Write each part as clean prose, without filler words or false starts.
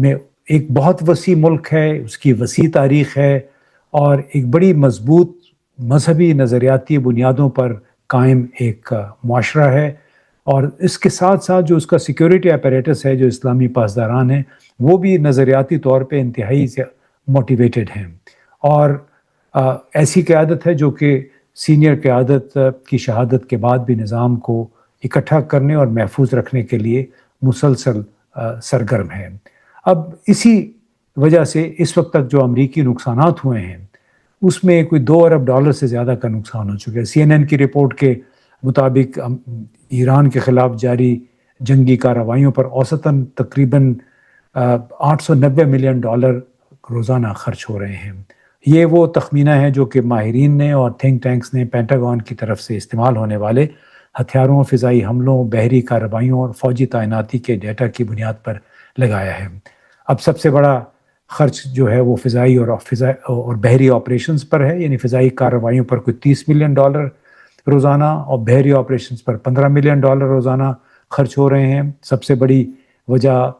میں ایک بہت وسیع ملک ہے، اس کی وسیع تاریخ ہے اور ایک بڑی مضبوط مذہبی نظریاتی بنیادوں پر قائم ایک معاشرہ ہے، اور اس کے ساتھ ساتھ جو اس کا سیکیورٹی اپیریٹس ہے، جو اسلامی پاسداران ہیں، وہ بھی نظریاتی طور پہ انتہائی سے موٹیویٹڈ ہیں، اور ایسی قیادت ہے جو کہ سینئر قیادت کی شہادت کے بعد بھی نظام کو اکٹھا کرنے اور محفوظ رکھنے کے لیے مسلسل سرگرم ہے۔ اب اسی وجہ سے اس وقت تک جو امریکی نقصانات ہوئے ہیں اس میں کوئی $2 ارب سے زیادہ کا نقصان ہو چکا ہے۔ CNN کی رپورٹ کے مطابق ایران کے خلاف جاری جنگی کارروائیوں پر اوسطاً تقریباً $890 ملین روزانہ خرچ ہو رہے ہیں۔ یہ وہ تخمینہ ہے جو کہ ماہرین نے اور تھنک ٹینکس نے پینٹاگون کی طرف سے استعمال ہونے والے ہتھیاروں، فضائی حملوں، بحری کارروائیوں اور فوجی تعیناتی کے ڈیٹا کی بنیاد پر لگایا ہے۔ اب سب سے بڑا خرچ جو ہے وہ فضائی اور بحری آپریشنز پر ہے، یعنی فضائی کارروائیوں پر کوئی $30 ملین روزانہ اور بحری آپریشنز پر $15 ملین روزانہ خرچ ہو رہے ہیں۔ سب سے بڑی وجہ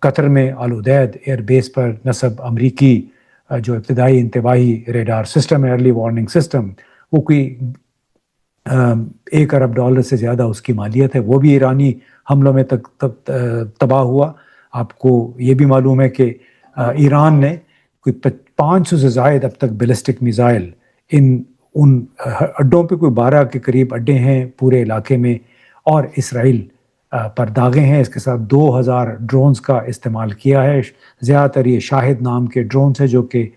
قطر میں العدید ایئر بیس پر نصب امریکی جو ابتدائی انتباہی ریڈار سسٹم ہے، ارلی وارننگ سسٹم، وہ کوئی $1 ارب سے زیادہ اس کی مالیت ہے، وہ بھی ایرانی حملوں میں تباہ ہوا۔ آپ کو یہ بھی معلوم ہے کہ ایران نے کوئی 500 سے زائد اب تک بیلسٹک میزائل ان اڈوں پہ، کوئی 12 کے قریب اڈے ہیں پورے علاقے میں، اور اسرائیل پر داغے ہیں۔ اس کے ساتھ 2000 ڈرونز کا استعمال کیا ہے۔ زیادہ تر یہ شاہد نام کے ڈرونز ہیں جو کہ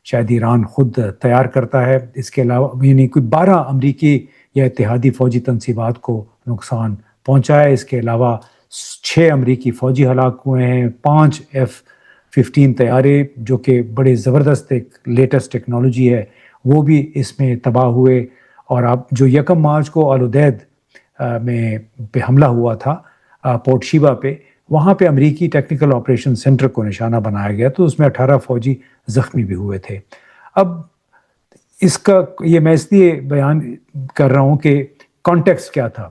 شاید ایران خود تیار کرتا ہے۔ اس کے علاوہ یعنی کوئی 12 امریکی یا اتحادی فوجی تنصیبات کو نقصان پہنچا ہے۔ اس کے علاوہ 6 امریکی فوجی ہلاک ہوئے ہیں، 5 F-15 طیارے جو کہ بڑے زبردست ایک لیٹسٹ ٹیکنالوجی ہے وہ بھی اس میں تباہ ہوئے۔ اور اب جو 1 مارچ کو العدید میں پہ حملہ ہوا تھا پورٹ شیبا پہ، وہاں پہ امریکی ٹیکنیکل آپریشن سینٹر کو نشانہ بنایا گیا، تو اس میں 18 فوجی زخمی بھی ہوئے تھے۔ اب اس کا یہ میں اس لیے بیان کر رہا ہوں کہ کانٹیکسٹ کیا تھا۔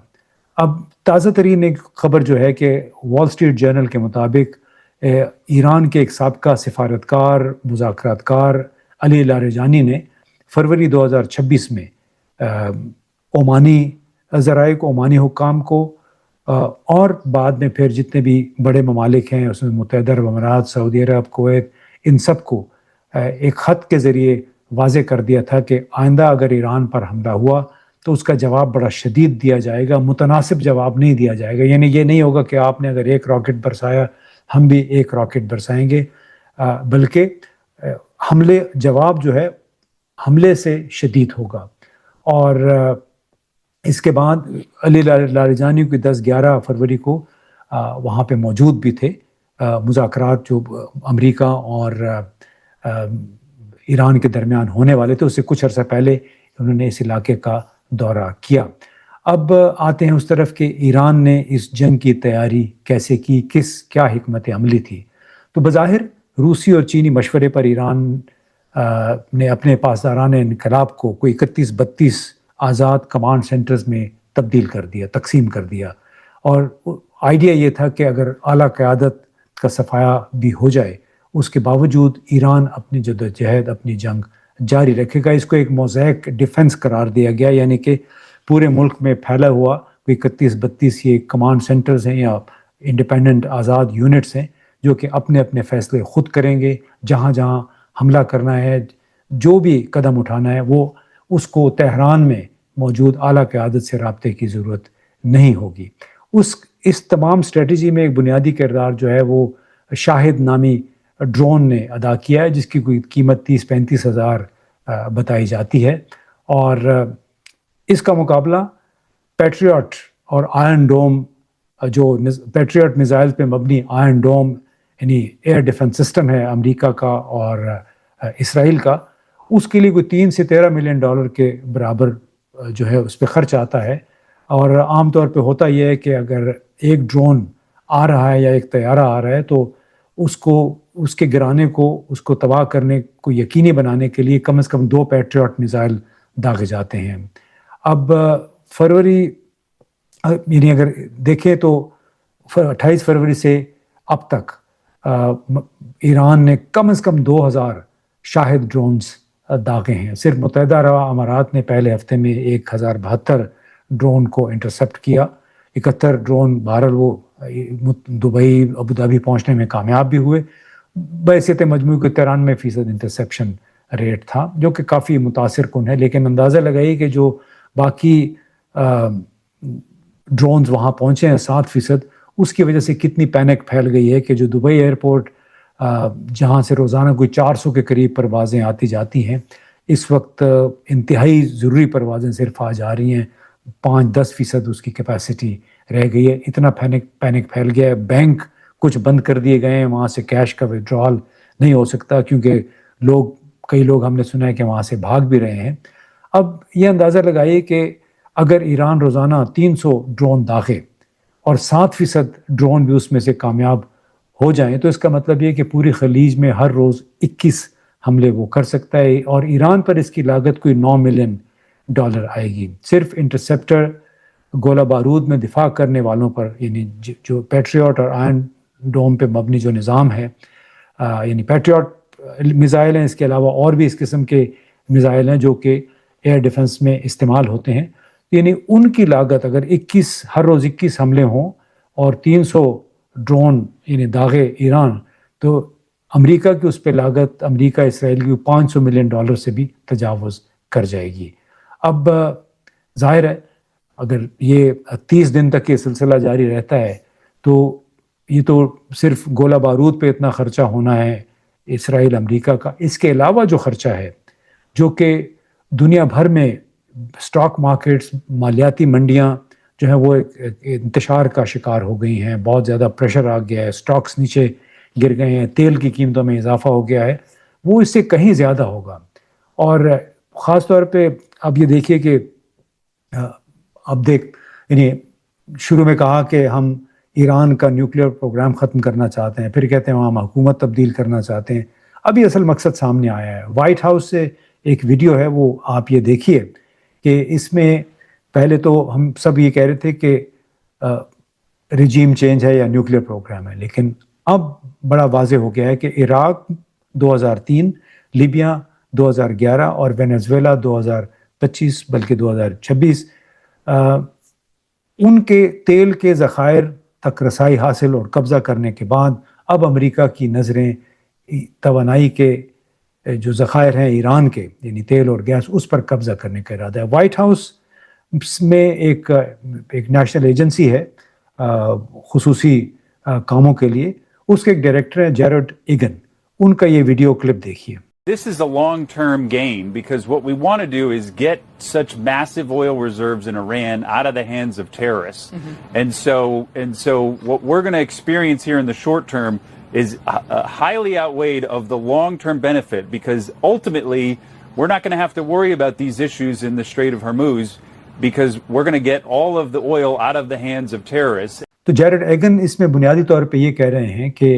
اب تازہ ترین ایک خبر جو ہے کہ وال اسٹریٹ جرنل کے مطابق ایران کے ایک سابقہ سفارتکار، مذاکرات کار علی لاریجانی نے فروری 2026 میں عمانی ذرائع کو، عمانی حکام کو، اور بعد میں پھر جتنے بھی بڑے ممالک ہیں اس میں متحدہ عرب امارات، سعودی عرب، کویت، ان سب کو ایک خط کے ذریعے واضح کر دیا تھا کہ آئندہ اگر ایران پر حملہ ہوا تو اس کا جواب بڑا شدید دیا جائے گا، متناسب جواب نہیں دیا جائے گا۔ یعنی یہ نہیں ہوگا کہ آپ نے اگر ایک راکٹ برسایا ہم بھی ایک راکٹ برسائیں گے، بلکہ جواب جو ہے حملے سے شدید ہوگا۔ اور اس کے بعد علی لاریجانی کو 10-11 فروری کو وہاں پہ موجود بھی تھے۔ مذاکرات جو امریکہ اور ایران کے درمیان ہونے والے تھے، اس سے کچھ عرصہ پہلے انہوں نے اس علاقے کا دورہ کیا۔ اب آتے ہیں اس طرف کہ ایران نے اس جنگ کی تیاری کیسے کی، کیا حکمت عملی تھی۔ تو بظاہر روسی اور چینی مشورے پر ایران نے اپنے پاسداران انقلاب کو کوئی 31-32 آزاد کمانڈ سینٹرز میں تبدیل کر دیا، تقسیم کر دیا، اور آئیڈیا یہ تھا کہ اگر اعلیٰ قیادت کا صفایا بھی ہو جائے اس کے باوجود ایران اپنی جدوجہد، اپنی جنگ جاری رکھے گا۔ اس کو ایک موزیک ڈیفنس قرار دیا گیا، یعنی کہ پورے ملک میں پھیلا ہوا کوئی 31-32 یہ کمانڈ سینٹرز ہیں یا انڈیپینڈنٹ آزاد یونٹس ہیں جو کہ اپنے اپنے فیصلے خود کریں گے۔ جہاں جہاں حملہ کرنا ہے، جو بھی قدم اٹھانا ہے، وہ اس کو تہران میں موجود اعلیٰ قیادت سے رابطے کی ضرورت نہیں ہوگی۔ اس تمام اسٹریٹجی میں ایک بنیادی کردار جو ہے وہ شاہد نامی ڈرون نے ادا کیا ہے، جس کی کوئی قیمت 30-35 ہزار بتائی جاتی ہے، اور اس کا مقابلہ پیٹریاٹ اور آئرن ڈوم، جو پیٹریاٹ میزائل پہ مبنی آئرن ڈوم یعنی ایئر ڈیفنس سسٹم ہے امریکہ کا اور اسرائیل کا، اس کے لیے کوئی 3 سے 13 ملین ڈالر کے برابر جو ہے اس پہ خرچ آتا ہے۔ اور عام طور پہ ہوتا یہ ہے کہ اگر ایک ڈرون آ رہا ہے یا ایک طیارہ آ رہا ہے تو اس کے گرانے کو، اس کو تباہ کرنے کو یقینی بنانے کے لیے کم از کم 2 پیٹریاٹ میزائل داغے جاتے ہیں۔ اب فروری یعنی اگر دیکھیں تو 28 فروری سے اب تک ایران نے کم از کم 2000 شاہد ڈرونز داغے ہیں. صرف متحدہ عرب امارات نے پہلے ہفتے میں 1072 ڈرون کو انٹرسپٹ کیا. 71 ڈرون بہرحال وہ دبئی ابوظہبی پہنچنے میں کامیاب بھی ہوئے. بحیثیت مجموعی کے 93% انٹرسیپشن ریٹ تھا جو کہ کافی متاثر کن ہے. لیکن اندازہ لگائیے کہ جو باقی ڈرونز وہاں پہنچے ہیں 7%، اس کی وجہ سے کتنی پینک پھیل گئی ہے کہ جو دبئی ایئرپورٹ جہاں سے روزانہ کوئی 400 کے قریب پروازیں آتی جاتی ہیں، اس وقت انتہائی ضروری پروازیں صرف آ جا رہی ہیں. 5-10% اس کی کیپیسٹی رہ گئی ہے. اتنا پینک پھیل گیا ہے. بینک کچھ بند کر دیے گئے ہیں، وہاں سے کیش کا وڈرال نہیں ہو سکتا کیونکہ کئی لوگ ہم نے سنا ہے کہ وہاں سے بھاگ بھی رہے ہیں. اب یہ اندازہ لگائیے کہ اگر ایران روزانہ 300 ڈرون داغے اور 7% ڈرون بھی اس میں سے کامیاب ہو جائیں تو اس کا مطلب یہ کہ پوری خلیج میں ہر روز 21 حملے وہ کر سکتا ہے. اور ایران پر اس کی لاگت کوئی $9 ملین آئے گی. صرف انٹرسیپٹر گولہ بارود میں دفاع کرنے والوں پر، یعنی جو پیٹریوٹ اور آئرن ڈوم پہ مبنی جو نظام ہے، یعنی پیٹریوٹ میزائل ہیں، اس کے علاوہ اور بھی اس قسم کے میزائل ہیں جو کہ ایئر ڈیفنس میں استعمال ہوتے ہیں. یعنی ان کی لاگت اگر ہر روز 21 حملے ہوں اور 300 ڈرون یعنی داغے ایران، تو امریکہ کی اس پہ لاگت امریکہ اسرائیل کی $500 ملین سے بھی تجاوز کر جائے گی. اب ظاہر ہے اگر یہ 30 دن تک یہ سلسلہ جاری رہتا ہے تو یہ تو صرف گولہ بارود پہ اتنا خرچہ ہونا ہے اسرائیل امریکہ کا. اس کے علاوہ جو خرچہ ہے جو کہ دنیا بھر میں سٹاک مارکیٹس، مالیاتی منڈیاں جو ہیں وہ انتشار کا شکار ہو گئی ہیں، بہت زیادہ پریشر آ گیا ہے، سٹاکس نیچے گر گئے ہیں، تیل کی قیمتوں میں اضافہ ہو گیا ہے، وہ اس سے کہیں زیادہ ہوگا. اور خاص طور پہ اب یہ دیکھیے کہ یعنی شروع میں کہا کہ ہم ایران کا نیوکلیئر پروگرام ختم کرنا چاہتے ہیں، پھر کہتے ہیں وہاں حکومت تبدیل کرنا چاہتے ہیں. ابھی اصل مقصد سامنے آیا ہے. وائٹ ہاؤس سے ایک ویڈیو ہے، وہ آپ یہ دیکھیے کہ اس میں پہلے تو ہم سب یہ کہہ رہے تھے کہ ریجیم چینج ہے یا نیوکلیئر پروگرام ہے، لیکن اب بڑا واضح ہو گیا ہے کہ عراق 2003، لیبیا 2011 اور وینزویلا 2025 بلکہ 2026 ان کے تیل کے ذخائر تک رسائی حاصل اور قبضہ کرنے کے بعد اب امریکہ کی نظریں توانائی کے جو ذخائر ہیں ایران کے، یعنی تیل اور گیس، اس پر قبضہ کرنے کا ارادہ ہے. وائٹ ہاؤس میں ایک نیشنل ایجنسی ہے خصوصی کاموں کے لیے، اس کے ایک ڈائریکٹر ہیں جیرڈ ایگن. ان کا یہ ویڈیو کلپ دیکھیے. This is a long-term gain because what we want to do is get such massive oil reserves in Iran out of the hands of terrorists. And so what we're going to experience here in the short term is highly outweighed of the long-term benefit, because ultimately we're not going to have to worry about these issues in the Strait of Hormuz because we're going to get all of the oil out of the hands of terrorists. تو Jared eigen اس میں بنیادی طور پہ یہ کہہ رہے ہیں کہ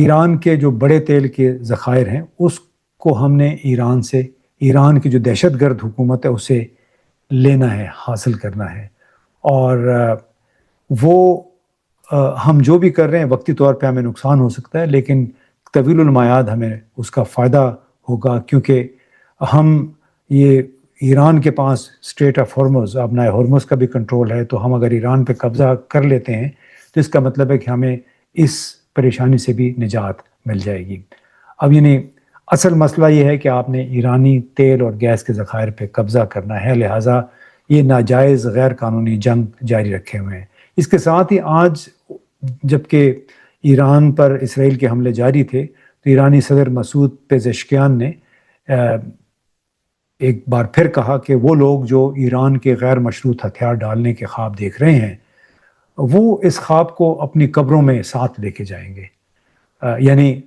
ایران کے جو بڑے تیل کے ذخائر ہیں اس کو ہم نے ایران کی جو دہشت گرد حکومت ہے اسے لینا ہے، حاصل کرنا ہے. اور وہ ہم جو بھی کر رہے ہیں وقتی طور پہ ہمیں نقصان ہو سکتا ہے، لیکن طویل المیعاد ہمیں اس کا فائدہ ہوگا، کیونکہ ہم یہ ایران کے پاس اسٹریٹ آف ہرمز، اپنا ہرمز کا بھی کنٹرول ہے، تو ہم اگر ایران پہ قبضہ کر لیتے ہیں تو اس کا مطلب ہے کہ ہمیں اس پریشانی سے بھی نجات مل جائے گی. اب یعنی اصل مسئلہ یہ ہے کہ آپ نے ایرانی تیل اور گیس کے ذخائر پہ قبضہ کرنا ہے، لہٰذا یہ ناجائز غیر قانونی جنگ جاری رکھے ہوئے ہیں. اس کے ساتھ ہی آج جبکہ ایران پر اسرائیل کے حملے جاری تھے تو ایرانی صدر مسعود پزشکیان نے ایک بار پھر کہا کہ وہ لوگ جو ایران کے غیر مشروط ہتھیار ڈالنے کے خواب دیکھ رہے ہیں وہ اس خواب کو اپنی قبروں میں ساتھ لے کے جائیں گے. یعنی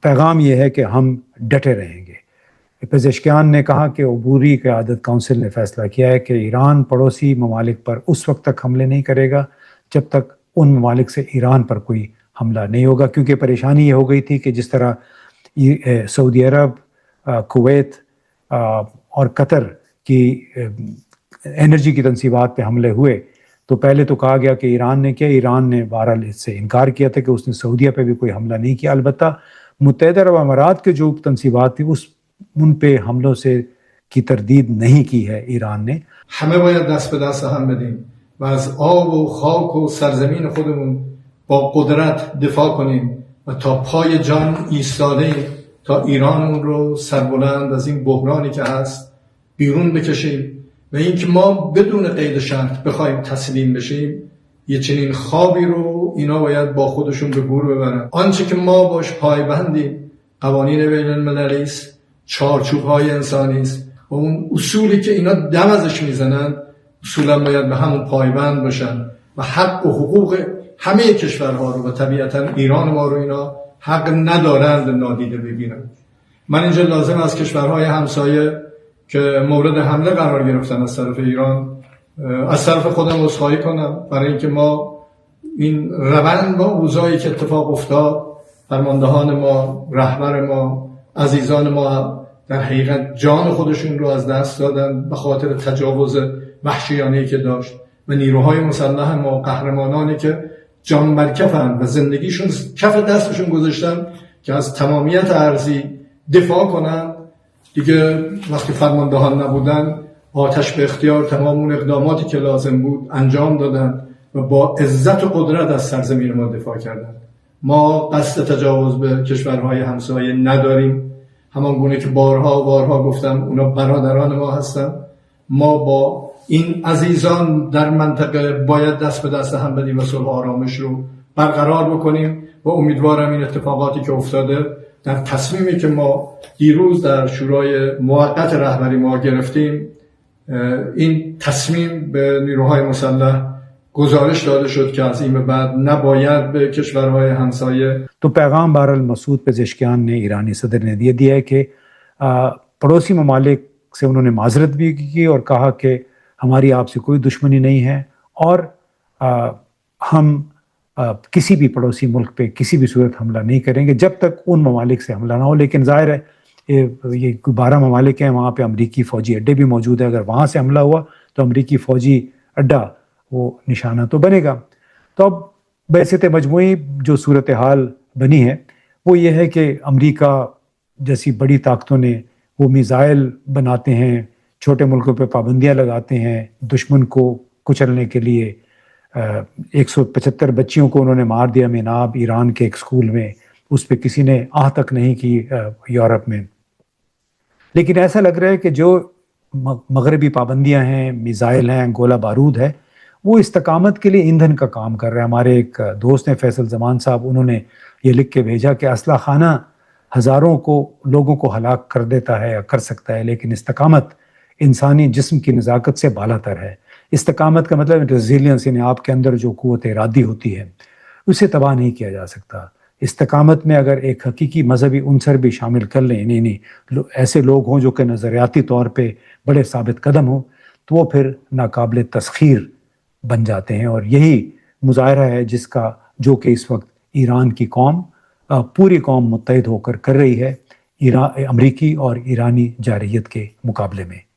پیغام یہ ہے کہ ہم ڈٹے رہیں گے. پزشکیان نے کہا کہ عبوری قیادت کونسل نے فیصلہ کیا ہے کہ ایران پڑوسی ممالک پر اس وقت تک حملے نہیں کرے گا جب تک ان ممالک سے ایران پر کوئی حملہ نہیں ہوگا، کیونکہ پریشانی یہ ہو گئی تھی کہ جس طرح سعودی عرب، کویت اور قطر کی انرجی کی تنصیبات پہ حملے ہوئے تو پہلے تو کہا گیا کہ ایران نے کیا، ایران نے بہرحال اس سے انکار کیا تھا کہ اس نے سعودیہ پہ بھی کوئی حملہ نہیں کیا. البتہ متحدہ عرب امارات کے جو تنصیبات تھی ان پہ حملوں سے کی تردید نہیں کی ہے ایران نے. همه باید دست به دست هم بدیم و از آب و خاک و سرزمین خودمون با قدرت دفاع کنیم و تا پای جان ایستاده تا ایرانمون رو سربلند از این بحرانی که هست بیرون بکشیم و اینکه ما بدون قید شرط بخوایم تسلیم بشیم، یه چنین خوابی رو اینا باید با خودشون به گور ببرن. آنچه که ما باش پایبندیم قوانین بین المللی است، چارچوب‌های انسانی است و اون اصولی که اینا دم ازش میزنن اصولا باید به همون پایبند باشن و حق و حقوق همه کشورها رو و طبیعتا ایران ما رو اینا حق ندارند نادیده بگیرن. من اینجا لازم از کشورهای همسایه که مورد حمله قرار گرفتن از طرف ایران از طرف خودم عذرخواهی کنم برای اینکه ما این روند با اوضاعی که اتفاق افتاد، فرماندهان ما، رهبر ما، عزیزان ما در حقیقت جان خودشون رو از دست دادن به خاطر تجاوز وحشیانه‌ای که داشت و نیروهای مسلح ما، قهرمانانی که جان بر کفن و زندگیشون کف دستشون گذاشتن که از تمامیت ارضی دفاع کنن، دیگه وقتی فرماندهان نبودن آتش به اختیار تمام اون اقداماتی که لازم بود انجام دادن و با عزت و قدرت از سرزمین ما دفاع کردن. ما قصد تجاوز به کشورهای همسایه نداریم، همان گونه که بارها و بارها گفتم اونا برادران ما هستن. ما با این عزیزان در منطقه باید دست به دست هم بدیم و صلح و آرامش رو برقرار بکنیم و امیدوارم این اتفاقاتی که افتاده در تصمیمی که ما دیروز در شورای موقت رهبری ما گرفتیم، این تصمیم به نیروهای مسلح گزارش داده شد که از این به بعد نباید به کشورهای همسایه. تو پیغام بہرحال مسعود پزشکیان نے ایرانی صدر نے دیا ہے کہ پڑوسی ممالک سے انہوں نے معذرت بھی کی اور کہا کہ ہماری آپ سے کوئی دشمنی نہیں ہے اور ہم کسی بھی پڑوسی ملک پہ کسی بھی صورت حملہ نہیں کریں گے جب تک ان ممالک سے حملہ نہ ہو. لیکن ظاہر ہے یہ 12 ممالک ہیں، وہاں پہ امریکی فوجی اڈے بھی موجود ہیں. اگر وہاں سے حملہ ہوا تو امریکی فوجی اڈا وہ نشانہ تو بنے گا. تو اب بحثیت مجموعی جو صورتحال بنی ہے وہ یہ ہے کہ امریکہ جیسی بڑی طاقتوں نے وہ میزائل بناتے ہیں، چھوٹے ملکوں پہ پابندیاں لگاتے ہیں، دشمن کو کچلنے کے لیے 175 بچیوں کو انہوں نے مار دیا میناب ایران کے ایک اسکول میں، اس پہ کسی نے آہ تک نہیں کی یورپ میں. لیکن ایسا لگ رہا ہے کہ جو مغربی پابندیاں ہیں، میزائل ہیں، گولہ بارود ہے، وہ استقامت کے لیے ایندھن کا کام کر رہے ہیں. ہمارے ایک دوست ہیں فیصل زمان صاحب، انہوں نے یہ لکھ کے بھیجا کہ اسلحہ خانہ ہزاروں لوگوں کو ہلاک کر دیتا ہے یا کر سکتا ہے، لیکن استقامت انسانی جسم کی نزاکت سے بالا تر ہے. استقامت کا مطلب ریزیلینس، یعنی آپ کے اندر جو قوت ارادی ہوتی ہے اسے تباہ نہیں کیا جا سکتا. استقامت میں اگر ایک حقیقی مذہبی عنصر بھی شامل کر لیں، نہیں ایسے لوگ ہوں جو کہ نظریاتی طور پہ بڑے ثابت قدم ہوں، تو وہ پھر ناقابل تسخیر بن جاتے ہیں. اور یہی مظاہرہ ہے جو کہ اس وقت ایران کی قوم، پوری قوم متحد ہو کر رہی ہے امریکی اور ایرانی جارحیت کے مقابلے میں.